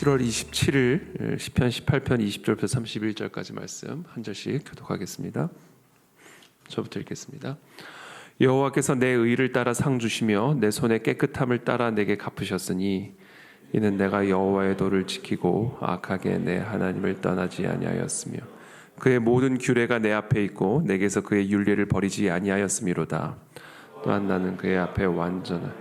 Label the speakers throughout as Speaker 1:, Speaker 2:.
Speaker 1: 7월 27일 시편 18편 20절부터 31절까지 말씀 한 절씩 교독하겠습니다. 저부터 읽겠습니다. 여호와께서 내 의를 따라 상 주시며 내 손의 깨끗함을 따라 내게 갚으셨으니 이는 내가 여호와의 도를 지키고 악하게 내 하나님을 떠나지 아니하였으며 그의 모든 규례가 내 앞에 있고 내게서 그의 율례를 버리지 아니하였음이로다. 또한 나는 그의 앞에 완전한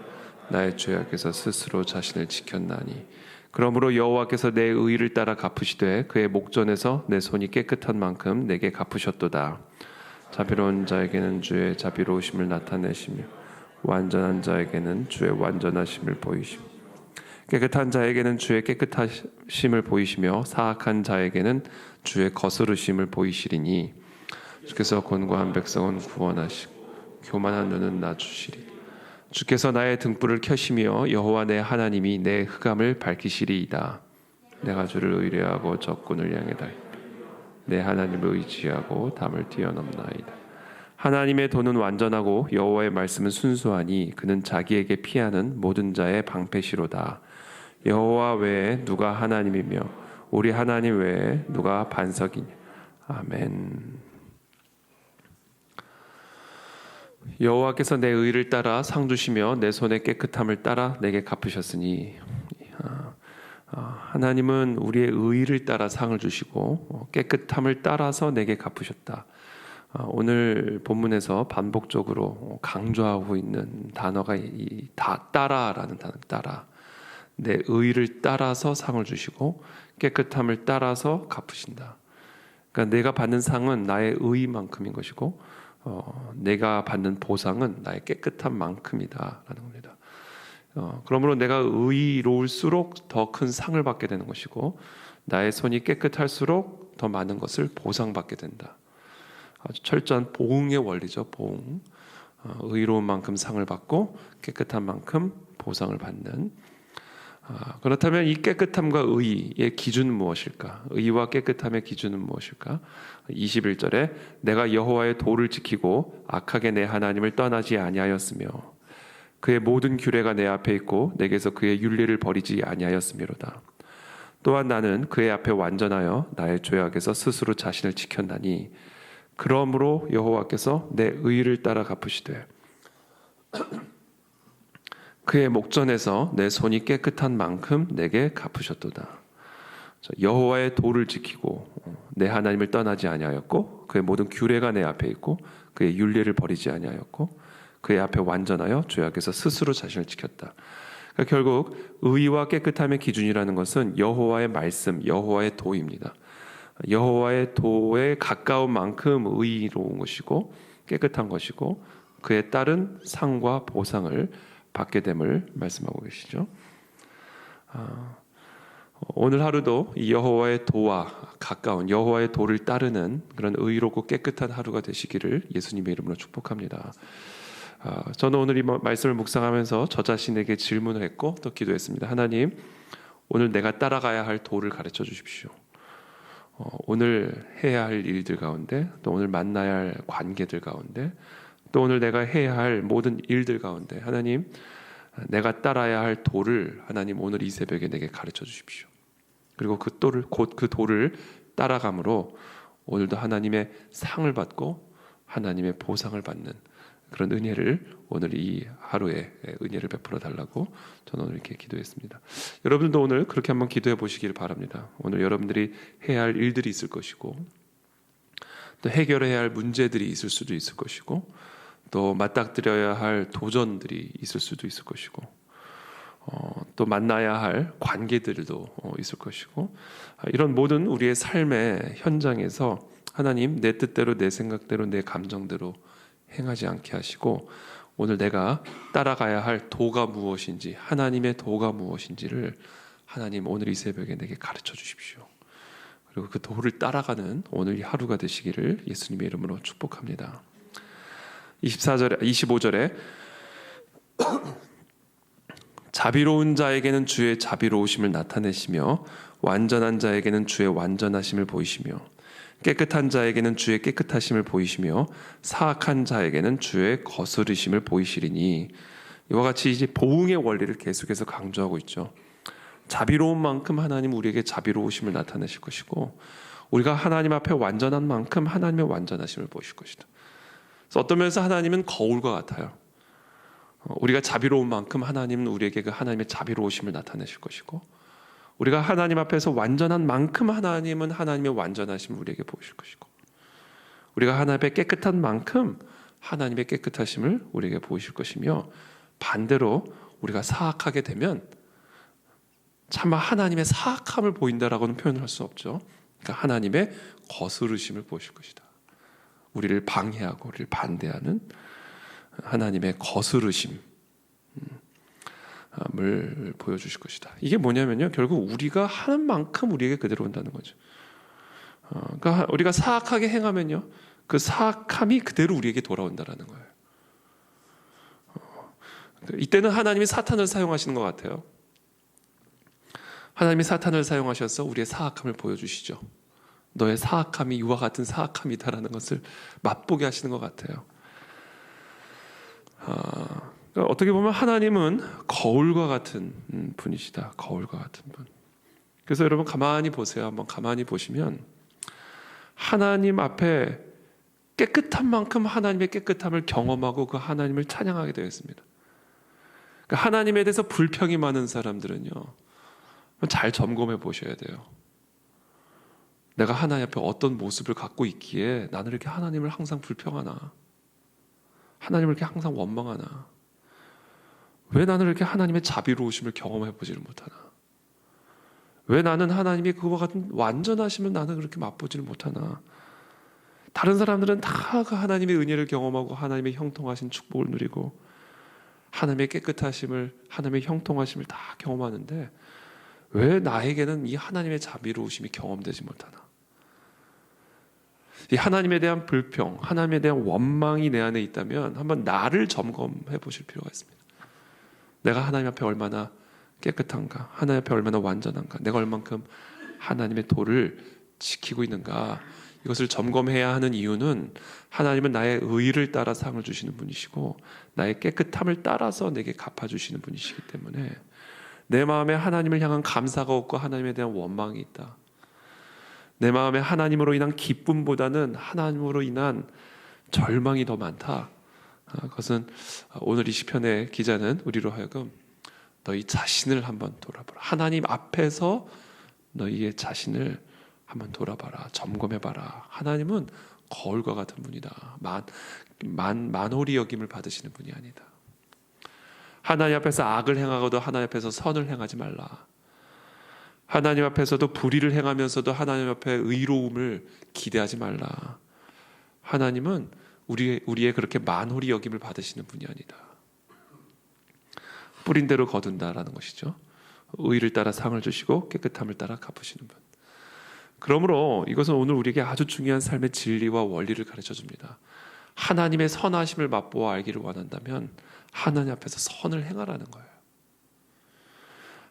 Speaker 1: 나의 죄악에서 스스로 자신을 지켰나니 그러므로 여호와께서 내 의를 따라 갚으시되 그의 목전에서 내 손이 깨끗한 만큼 내게 갚으셨도다. 자비로운 자에게는 주의 자비로우심을 나타내시며 완전한 자에게는 주의 완전하심을 보이시며 깨끗한 자에게는 주의 깨끗하심을 보이시며 사악한 자에게는 주의 거스르심을 보이시리니 주께서 곤고한 백성은 구원하시고 교만한 눈은 낮추시리. 주께서 나의 등불을 켜시며 여호와 내 하나님이 내 흑암을 밝히시리이다. 내가 주를 의뢰하고 적군을 향해 달리며 내 하나님을 의지하고 담을 뛰어넘나이다. 하나님의 도는 완전하고 여호와의 말씀은 순수하니 그는 자기에게 피하는 모든 자의 방패시로다. 여호와 외에 누가 하나님이며 우리 하나님 외에 누가 반석이냐. 아멘. 여호와께서 내 의를 따라 상 주시며 내 손의 깨끗함을 따라 내게 갚으셨으니 하나님은 우리의 의를 따라 상을 주시고 깨끗함을 따라서 내게 갚으셨다. 오늘 본문에서 반복적으로 강조하고 있는 단어가 이 따라라는 단어, 따라. 내 의를 따라서 상을 주시고 깨끗함을 따라서 갚으신다. 그러니까 내가 받는 상은 나의 의만큼인 것이고 내가 받는 보상은 나의 깨끗한 만큼이다라는 겁니다. 그러므로 내가 의로울수록 더 큰 상을 받게 되는 것이고 나의 손이 깨끗할수록 더 많은 것을 보상받게 된다. 아주 철저한 보응의 원리죠. 보응. 의로운 만큼 상을 받고 깨끗한 만큼 보상을 받는. 그렇다면 이 깨끗함과 의의 기준은 무엇일까? 의와 깨끗함의 기준은 무엇일까? 21절에 내가 여호와의 도를 지키고 악하게 내 하나님을 떠나지 아니하였으며 그의 모든 규례가 내 앞에 있고 내게서 그의 율례를 버리지 아니하였음이로다. 또한 나는 그의 앞에 완전하여 나의 죄악에서 스스로 자신을 지켰나니 그러므로 여호와께서 내 의를 따라 갚으시되 그의 목전에서 내 손이 깨끗한 만큼 내게 갚으셨도다. 여호와의 도를 지키고 내 하나님을 떠나지 아니하였고 그의 모든 규례가 내 앞에 있고 그의 율례를 버리지 아니하였고 그의 앞에 완전하여 죄악에서 스스로 자신을 지켰다. 그러니까 결국 의와 깨끗함의 기준이라는 것은 여호와의 말씀, 여호와의 도입니다. 여호와의 도에 가까운 만큼 의로운 것이고 깨끗한 것이고 그에 따른 상과 보상을 받게 됨을 말씀하고 계시죠. 오늘 하루도 이 여호와의 도와 가까운 여호와의 도를 따르는 그런 의롭고 깨끗한 하루가 되시기를 예수님의 이름으로 축복합니다. 저는 오늘 이 말씀을 묵상하면서 저 자신에게 질문을 했고 또 기도했습니다. 하나님, 오늘 내가 따라가야 할 도를 가르쳐 주십시오. 오늘 해야 할 일들 가운데 또 오늘 만나야 할 관계들 가운데 또 오늘 내가 해야 할 모든 일들 가운데 하나님, 내가 따라야 할 도를 하나님 오늘 이 새벽에 내게 가르쳐 주십시오. 그리고 그 도를 곧 그 도를 따라감으로 오늘도 하나님의 상을 받고 하나님의 보상을 받는 그런 은혜를 오늘 이 하루에 은혜를 베풀어 달라고 저는 오늘 이렇게 기도했습니다. 여러분도 오늘 그렇게 한번 기도해 보시길 바랍니다. 오늘 여러분들이 해야 할 일들이 있을 것이고 또 해결해야 할 문제들이 있을 수도 있을 것이고 또 맞닥뜨려야 할 도전들이 있을 수도 있을 것이고 또 만나야 할 관계들도 있을 것이고 이런 모든 우리의 삶의 현장에서 하나님 내 뜻대로 내 생각대로 내 감정대로 행하지 않게 하시고 오늘 내가 따라가야 할 도가 무엇인지 하나님의 도가 무엇인지를 하나님 오늘 이 새벽에 내게 가르쳐 주십시오. 그리고 그 도를 따라가는 오늘 이 하루가 되시기를 예수님의 이름으로 축복합니다. 25절에 자비로운 자에게는 주의 자비로우심을 나타내시며 완전한 자에게는 주의 완전하심을 보이시며 깨끗한 자에게는 주의 깨끗하심을 보이시며 사악한 자에게는 주의 거스르심을 보이시리니 이와 같이 이제 보응의 원리를 계속해서 강조하고 있죠. 자비로운 만큼 하나님 우리에게 자비로우심을 나타내실 것이고, 우리가 하나님 앞에 완전한 만큼 하나님의 완전하심을 보실 것이다. 그래서 어떤 면에서 하나님은 거울과 같아요. 우리가 자비로운 만큼 하나님은 우리에게 그 하나님의 자비로우심을 나타내실 것이고, 우리가 하나님 앞에서 완전한 만큼 하나님은 하나님의 완전하심을 우리에게 보실 것이고, 우리가 하나님 앞에 깨끗한 만큼 하나님의 깨끗하심을 우리에게 보이실 것이며, 반대로 우리가 사악하게 되면 차마 하나님의 사악함을 보인다라고는 표현을 할 수 없죠. 그러니까 하나님의 거스르심을 보실 것이다. 우리를 방해하고 우리를 반대하는 하나님의 거스르심을 보여주실 것이다. 이게 뭐냐면요, 결국 우리가 하는 만큼 우리에게 그대로 온다는 거죠. 그러니까 우리가 사악하게 행하면요, 그 사악함이 그대로 우리에게 돌아온다라는 거예요. 이때는 하나님이 사탄을 사용하시는 것 같아요. 하나님이 사탄을 사용하셔서 우리의 사악함을 보여주시죠. 너의 사악함이 이와 같은 사악함이다라는 것을 맛보게 하시는 것 같아요. 그러니까 어떻게 보면 하나님은 거울과 같은 분이시다. 거울과 같은 분. 그래서 여러분 가만히 보세요. 한번 가만히 보시면 하나님 앞에 깨끗한 만큼 하나님의 깨끗함을 경험하고 그 하나님을 찬양하게 되어 있습니다. 그러니까 하나님에 대해서 불평이 많은 사람들은요, 잘 점검해 보셔야 돼요. 내가 하나님 앞에 어떤 모습을 갖고 있기에 나는 이렇게 하나님을 항상 불평하나? 하나님을 이렇게 항상 원망하나? 왜 나는 이렇게 하나님의 자비로우심을 경험해 보지를 못하나? 왜 나는 하나님의 그와 같은 완전하심을 나는 그렇게 맛보지를 못하나? 다른 사람들은 다 그 하나님의 은혜를 경험하고 하나님의 형통하신 축복을 누리고 하나님의 깨끗하심을, 하나님의 형통하심을 다 경험하는데 왜 나에게는 이 하나님의 자비로우심이 경험되지 못하나? 이 하나님에 대한 불평, 하나님에 대한 원망이 내 안에 있다면 한번 나를 점검해 보실 필요가 있습니다. 내가 하나님 앞에 얼마나 깨끗한가? 하나님 앞에 얼마나 완전한가? 내가 얼만큼 하나님의 도를 지키고 있는가? 이것을 점검해야 하는 이유는 하나님은 나의 의를 따라 상을 주시는 분이시고 나의 깨끗함을 따라서 내게 갚아주시는 분이시기 때문에 내 마음에 하나님을 향한 감사가 없고 하나님에 대한 원망이 있다. 내 마음에 하나님으로 인한 기쁨보다는 하나님으로 인한 절망이 더 많다. 그것은 오늘 이 시편의 기자는 우리로 하여금 너희 자신을 한번 돌아보라. 하나님 앞에서 너희의 자신을 한번 돌아봐라. 점검해봐라. 하나님은 거울과 같은 분이다. 만홀히 여김을 받으시는 분이 아니다. 하나님 앞에서 악을 행하고도 하나님 앞에서 선을 행하지 말라. 하나님 앞에서도 불의를 행하면서도 하나님 앞에 의로움을 기대하지 말라. 하나님은 우리의 그렇게 만홀히 여김을 받으시는 분이 아니다. 뿌린 대로 거둔다라는 것이죠. 의를 따라 상을 주시고 깨끗함을 따라 갚으시는 분. 그러므로 이것은 오늘 우리에게 아주 중요한 삶의 진리와 원리를 가르쳐 줍니다. 하나님의 선하심을 맛보아 알기를 원한다면 하나님 앞에서 선을 행하라는 거예요.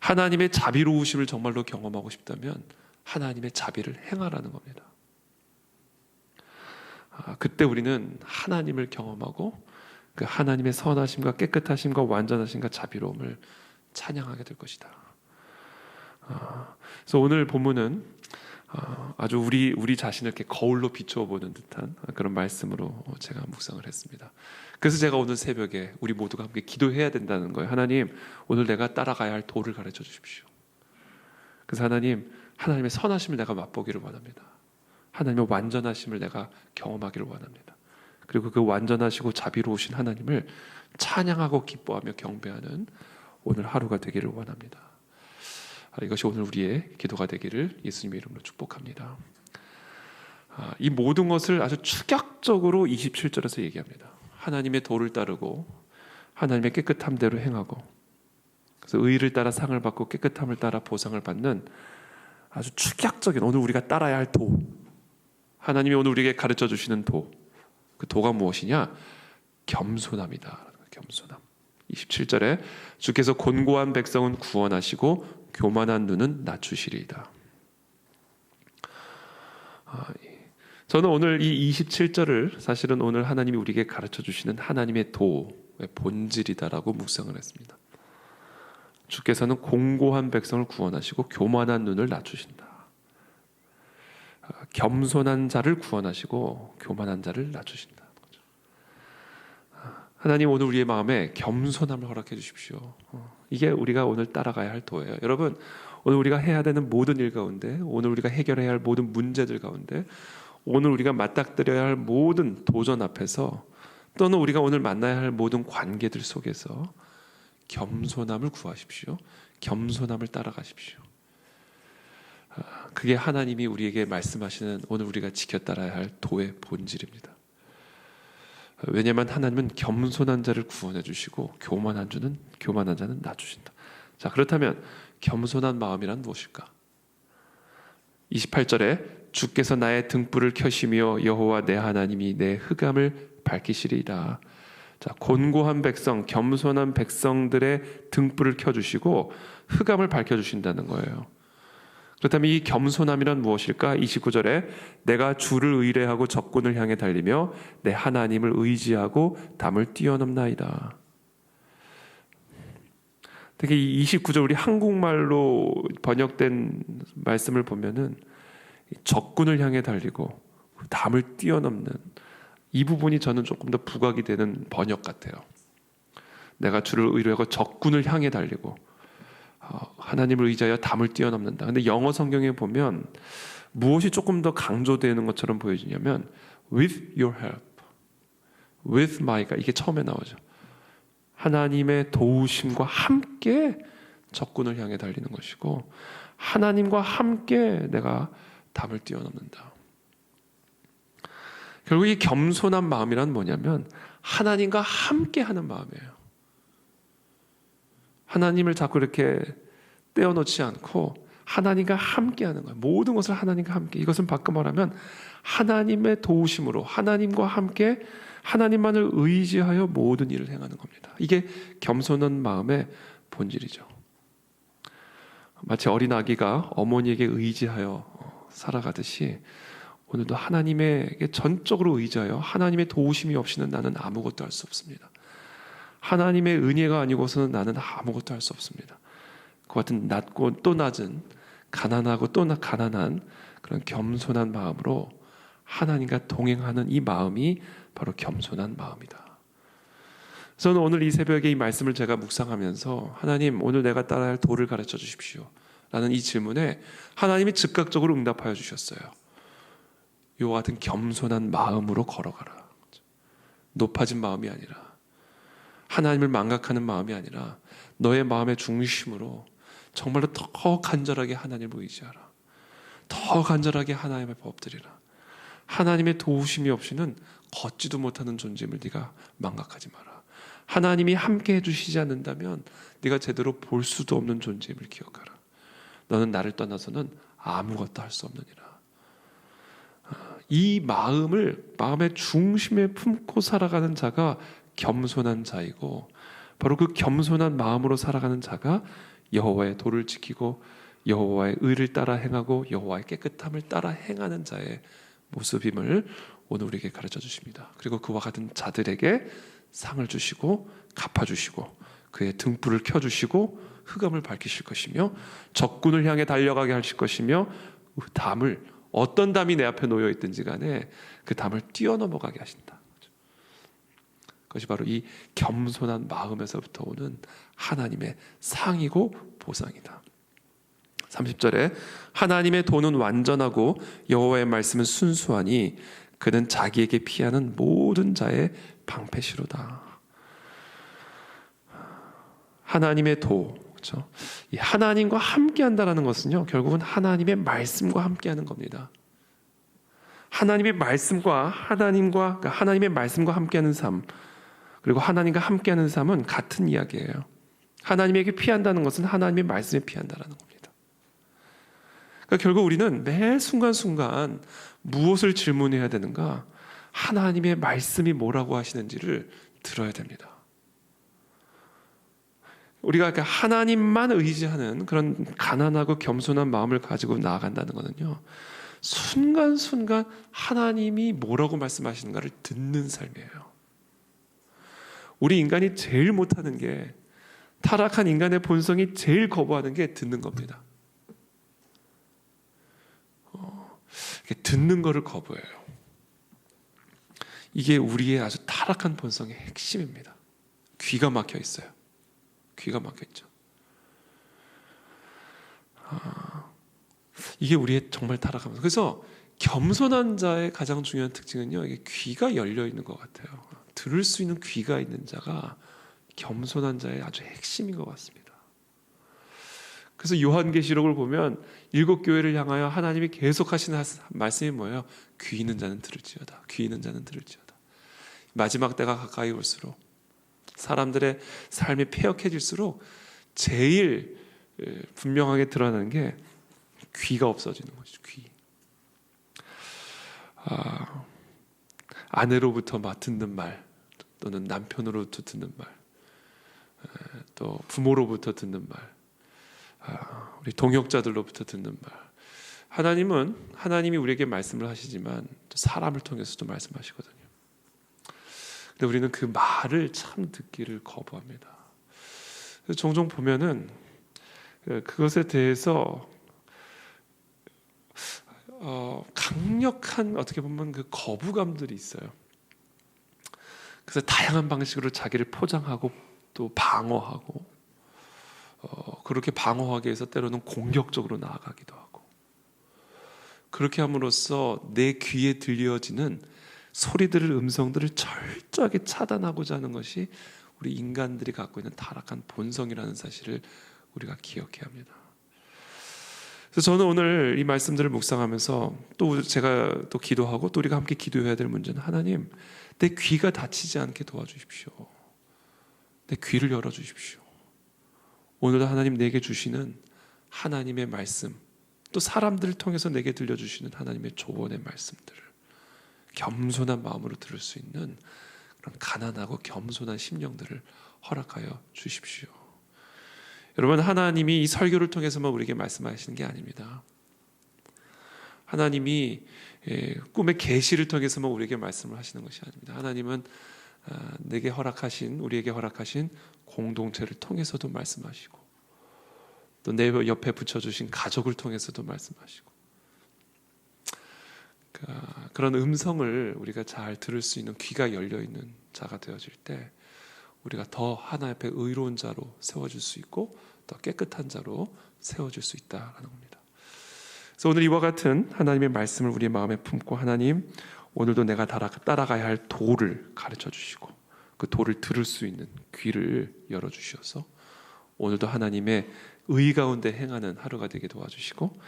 Speaker 1: 하나님의 자비로우심을 정말로 경험하고 싶다면 하나님의 자비를 행하라는 겁니다. 그때 우리는 하나님을 경험하고 그 하나님의 선하심과 깨끗하심과 완전하심과 자비로움을 찬양하게 될 것이다. 그래서 오늘 본문은 아주 우리 자신을 이렇게 거울로 비추어 보는 듯한 그런 말씀으로 제가 묵상을 했습니다. 그래서 제가 오늘 새벽에 우리 모두가 함께 기도해야 된다는 거예요. 하나님, 오늘 내가 따라가야 할 도를 가르쳐 주십시오. 그래서 하나님, 하나님의 선하심을 내가 맛보기를 원합니다. 하나님의 완전하심을 내가 경험하기를 원합니다. 그리고 그 완전하시고 자비로우신 하나님을 찬양하고 기뻐하며 경배하는 오늘 하루가 되기를 원합니다. 이것이 오늘 우리의 기도가 되기를 예수님의 이름으로 축복합니다. 이 모든 것을 아주 축약적으로 27절에서 얘기합니다. 하나님의 도를 따르고 하나님의 깨끗함대로 행하고 그래서 의를 따라 상을 받고 깨끗함을 따라 보상을 받는 아주 축약적인 오늘 우리가 따라야 할 도, 하나님이 오늘 우리에게 가르쳐 주시는 도, 그 도가 무엇이냐? 겸손함이다. 겸손함. 27절에 주께서 곤고한 백성은 구원하시고 교만한 눈은 낮추시리이다. 저는 오늘 이 27절을 사실은 오늘 하나님이 우리에게 가르쳐 주시는 하나님의 도의 본질이다라고 묵상을 했습니다. 주께서는 공고한 백성을 구원하시고 교만한 눈을 낮추신다. 겸손한 자를 구원하시고 교만한 자를 낮추신다. 하나님 오늘 우리의 마음에 겸손함을 허락해 주십시오. 이게 우리가 오늘 따라가야 할 도예요. 여러분, 오늘 우리가 해야 되는 모든 일 가운데, 오늘 우리가 해결해야 할 모든 문제들 가운데, 오늘 우리가 맞닥뜨려야 할 모든 도전 앞에서, 또는 우리가 오늘 만나야 할 모든 관계들 속에서 겸손함을 구하십시오. 겸손함을 따라가십시오. 그게 하나님이 우리에게 말씀하시는 오늘 우리가 지켜 따라야 할 도의 본질입니다. 왜냐하면 하나님은 겸손한 자를 구원해 주시고 교만한 자는 낮추신다. 자, 그렇다면 겸손한 마음이란 무엇일까? 28절에 주께서 나의 등불을 켜시며 여호와 내 하나님이 내 흑암을 밝히시리이다. 자, 곤고한 백성, 겸손한 백성들의 등불을 켜주시고 흑암을 밝혀주신다는 거예요. 그렇다면 이 겸손함이란 무엇일까? 29절에 내가 주를 의뢰하고 적군을 향해 달리며 내 하나님을 의지하고 담을 뛰어넘나이다. 특히 이 29절 우리 한국말로 번역된 말씀을 보면은 적군을 향해 달리고 담을 뛰어넘는 이 부분이 저는 조금 더 부각이 되는 번역 같아요. 내가 주를 의뢰하고 적군을 향해 달리고 하나님을 의지하여 담을 뛰어넘는다. 근데 영어 성경에 보면 무엇이 조금 더 강조되는 것처럼 보여지냐면 with your help, with my가 이게 처음에 나오죠. 하나님의 도우심과 함께 적군을 향해 달리는 것이고 하나님과 함께 내가 담을 뛰어넘는다. 결국 이 겸손한 마음이란 뭐냐면 하나님과 함께 하는 마음이에요. 하나님을 자꾸 이렇게 떼어놓지 않고 하나님과 함께 하는 거예요. 모든 것을 하나님과 함께. 이것은 바꿔 말하면 하나님의 도우심으로 하나님과 함께 하나님만을 의지하여 모든 일을 행하는 겁니다. 이게 겸손한 마음의 본질이죠. 마치 어린 아기가 어머니에게 의지하여 살아가듯이 오늘도 하나님에게 전적으로 의지하여 하나님의 도우심이 없이는 나는 아무것도 할 수 없습니다. 하나님의 은혜가 아니고서는 나는 아무것도 할 수 없습니다. 그 같은 낮고 또 낮은 가난하고 또 가난한 그런 겸손한 마음으로 하나님과 동행하는 이 마음이 바로 겸손한 마음이다. 저는 오늘 이 새벽에 이 말씀을 제가 묵상하면서 하나님 오늘 내가 따라야 할 도를 가르쳐 주십시오 라는 이 질문에 하나님이 즉각적으로 응답하여 주셨어요. 이와 같은 겸손한 마음으로 걸어가라. 높아진 마음이 아니라 하나님을 망각하는 마음이 아니라 너의 마음의 중심으로 정말로 더 간절하게 하나님을 의지하라. 더 간절하게 하나님의 법들이라. 하나님의 도우심이 없이는 걷지도 못하는 존재임을 네가 망각하지 마라. 하나님이 함께 해주시지 않는다면 네가 제대로 볼 수도 없는 존재임을 기억하라. 너는 나를 떠나서는 아무것도 할 수 없느니라. 이 마음의 중심에 품고 살아가는 자가 겸손한 자이고 바로 그 겸손한 마음으로 살아가는 자가 여호와의 도를 지키고 여호와의 의를 따라 행하고 여호와의 깨끗함을 따라 행하는 자의 모습임을 오늘 우리에게 가르쳐 주십니다. 그리고 그와 같은 자들에게 상을 주시고 갚아주시고 그의 등불을 켜주시고 흑암을 밝히실 것이며 적군을 향해 달려가게 하실 것이며 담을 어떤 담이 내 앞에 놓여 있든지 간에 그 담을 뛰어넘어가게 하신다. 그것이 바로 이 겸손한 마음에서부터 오는 하나님의 상이고 보상이다. 30절에 하나님의 도는 완전하고 여호와의 말씀은 순수하니 그는 자기에게 피하는 모든 자의 방패시로다. 하나님의 도, 그렇죠? 이 하나님과 함께한다라는 것은요, 결국은 하나님의 말씀과 함께하는 겁니다. 하나님의 말씀과 하나님의 말씀과 함께하는 삶, 그리고 하나님과 함께하는 삶은 같은 이야기예요. 하나님에게 피한다는 것은 하나님의 말씀에 피한다라는 겁니다. 그러니까 결국 우리는 매 순간순간 무엇을 질문해야 되는가? 하나님의 말씀이 뭐라고 하시는지를 들어야 됩니다. 우리가 하나님만 의지하는 그런 가난하고 겸손한 마음을 가지고 나아간다는 것은요, 순간순간 하나님이 뭐라고 말씀하시는가를 듣는 삶이에요. 우리 인간이 제일 못하는 게 타락한 인간의 본성이 제일 거부하는 게 듣는 겁니다. 듣는 거를 거부해요. 이게 우리의 아주 타락한 본성의 핵심입니다. 귀가 막혀 있어요. 귀가 막혀 있죠. 이게 우리의 정말 타락한 본성. 그래서 겸손한 자의 가장 중요한 특징은요, 이게 귀가 열려 있는 것 같아요. 들을 수 있는 귀가 있는 자가 겸손한 자의 아주 핵심인 것 같습니다. 그래서 요한계시록을 보면 7교회를 향하여 하나님이 계속 하시는 말씀이 뭐예요? 귀 있는 자는 들을지어다. 귀 있는 자는 들을지어다. 마지막 때가 가까이 올수록 사람들의 삶이 폐역해질수록 제일 분명하게 드러나는 게 귀가 없어지는 것이죠. 귀. 아내로부터 듣는 말, 또는 남편으로부터 듣는 말, 또 부모로부터 듣는 말, 우리 동역자들로부터 듣는 말. 하나님이 우리에게 말씀을 하시지만 사람을 통해서도 말씀하시거든요. 근데 우리는 그 말을 참 듣기를 거부합니다. 종종 보면은 그것에 대해서 강력한 어떻게 보면 그 거부감들이 있어요. 그래서 다양한 방식으로 자기를 포장하고 또 방어하고 그렇게 방어하기 위해서 때로는 공격적으로 나아가기도 하고, 그렇게 함으로써 내 귀에 들려지는 소리들을, 음성들을 철저하게 차단하고자 하는 것이 우리 인간들이 갖고 있는 타락한 본성이라는 사실을 우리가 기억해야 합니다. 그래서 저는 오늘 이 말씀들을 묵상하면서 또 제가 또 기도하고 또 우리가 함께 기도해야 될 문제는, 하나님, 내 귀가 다치지 않게 도와주십시오. 내 귀를 열어주십시오. 오늘도 하나님 내게 주시는 하나님의 말씀, 또 사람들을 통해서 내게 들려주시는 하나님의 조언의 말씀들을 겸손한 마음으로 들을 수 있는 그런 가난하고 겸손한 심령들을 허락하여 주십시오. 여러분, 하나님이 이 설교를 통해서만 우리에게 말씀하시는 게 아닙니다. 하나님이 꿈의 계시를 통해서만 우리에게 말씀을 하시는 것이 아닙니다. 하나님은 우리에게 허락하신 공동체를 통해서도 말씀하시고, 또 내 옆에 붙여주신 가족을 통해서도 말씀하시고, 그런 음성을 우리가 잘 들을 수 있는 귀가 열려있는 자가 되어질 때 우리가 더 하나님 앞에 의로운 자로 세워질 수 있고 더 깨끗한 자로 세워질 수 있다라는 겁니다. 그래서 오늘 이와 같은 하나님의 말씀을 우리의 마음에 품고, 하나님, 오늘도 내가 따라가야 할 도를 가르쳐 주시고 그 도를 들을 수 있는 귀를 열어주셔서 오늘도 하나님의 의 가운데 행하는 하루가 되게 도와주시고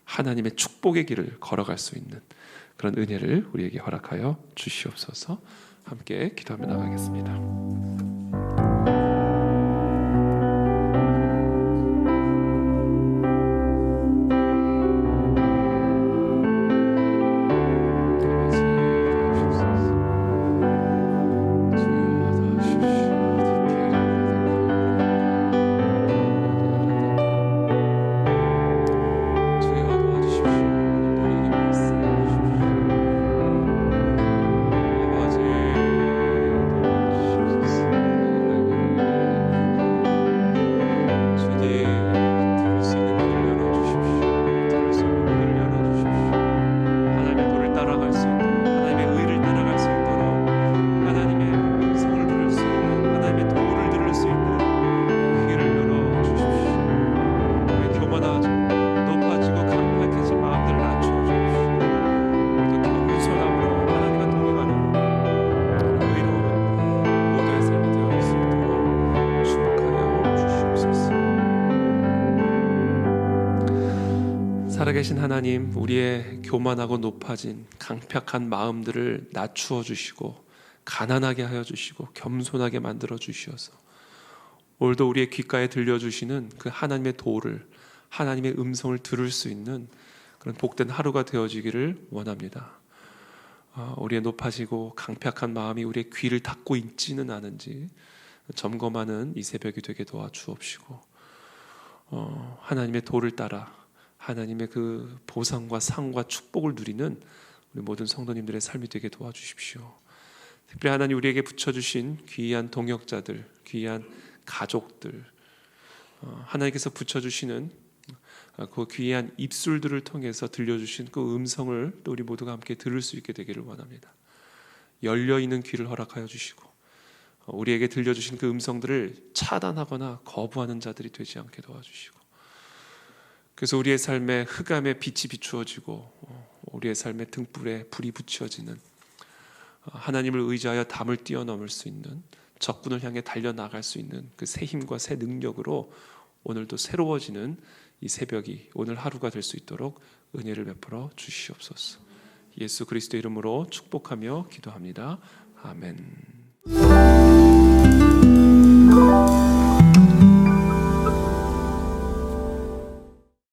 Speaker 1: 하나님의 축복의 길을 걸어갈 수 있는 그런 은혜를 우리에게 허락하여 주시옵소서. 함께 기도하며 나가겠습니다. 살아계신 하나님, 우리의 교만하고 높아진 강팍한 마음들을 낮추어 주시고 가난하게 하여 주시고 겸손하게 만들어 주시어서 오늘도 우리의 귓가에 들려주시는 그 하나님의 도를, 하나님의 음성을 들을 수 있는 그런 복된 하루가 되어지기를 원합니다. 우리의 높아지고 강팍한 마음이 우리의 귀를 닫고 있지는 않은지 점검하는 이 새벽이 되게 도와주옵시고, 하나님의 도를 따라 하나님의 그 보상과 상과 축복을 누리는 우리 모든 성도님들의 삶이 되게 도와주십시오. 특별히 하나님 우리에게 붙여주신 귀한 동역자들, 귀한 가족들, 하나님께서 붙여주시는 그 귀한 입술들을 통해서 들려주신 그 음성을 또 우리 모두가 함께 들을 수 있게 되기를 원합니다. 열려있는 귀를 허락하여 주시고 우리에게 들려주신 그 음성들을 차단하거나 거부하는 자들이 되지 않게 도와주시고, 그래서 우리의 삶에 흑암의 빛이 비추어지고 우리의 삶의 등불에 불이 붙여지는, 하나님을 의지하여 담을 뛰어넘을 수 있는, 적군을 향해 달려나갈 수 있는 그 새 힘과 새 능력으로 오늘도 새로워지는 이 새벽이 오늘 하루가 될 수 있도록 은혜를 베풀어 주시옵소서. 예수 그리스도 이름으로 축복하며 기도합니다. 아멘.